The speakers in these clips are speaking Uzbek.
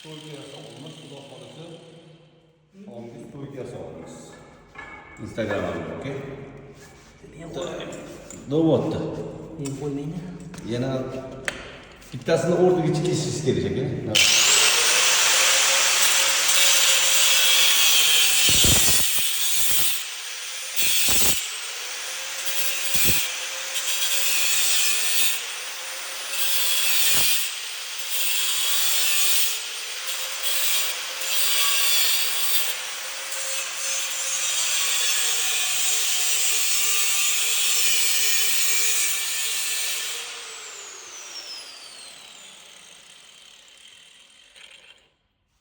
Stolga yasalamiz, xudo xolasa. Ongi stolga yasalamiz. Instagram'da, okey? Doğru. Men qo'ymaymi? Yana bittasini o'rtaga kesishingiz kerak ekan.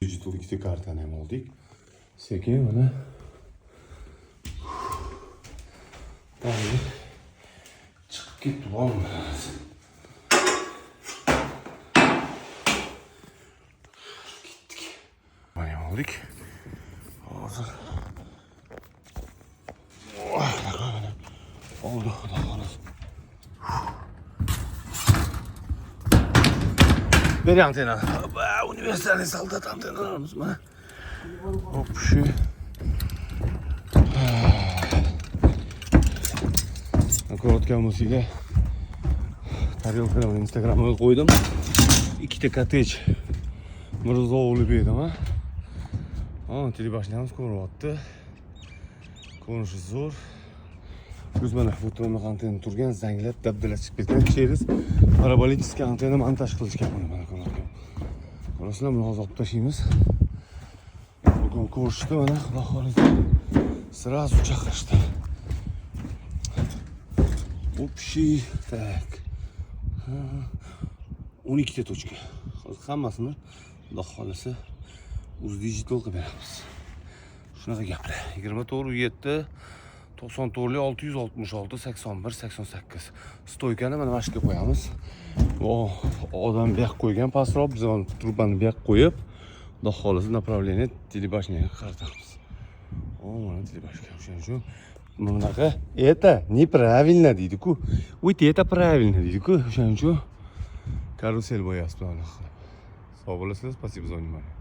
Dijital ikkita kartani ham oldik. Sekin mana chiqib ketdi olmaz. Ketdik. Mana oldik. Hozir oldu, xudo xolasa. Beri antena. Universalniy soldat antenalarimiz mana. Hop shu. Ko'rayotgan tarelkalarni Instagramga qo'ydim. Ikkita kottej Mirzo olib edim, ha. Telebashnamiz ko'ryapti. Ko'rinishi zo'r. Biz mana bu to'rtma antena turgan, zanglab dabdala chiqib ketgan через parabolический antena montaj qilishgan mana ko'ryapman. Qarasizlar, buni hozir olib tashlaymiz. Bugun ko'rishdi mana, xudo xolasa. Сразу chaqirishdi. Общий, так. 12 ta точка. Hozir hammasini xudo xolasa uz digital qilib beramiz. Shunaqa gaplar. 24 7 94 666 81 88. Stoykani mana mana shu yerga qo'yamiz. Odam bu yoqqa qo'ygan pastroq, biz trubani bu yoqqa qo'yib, xudo xolasa направление telebashniyaga qaratamiz. Mana telebashka o'shaning uchun bunaqa это неправильно deydi-ku. Вот это правильно deydi-ku. O'shaning uchun karusel bo'yapmiz. Sog' bo'lasizlar, спасибо за внимание.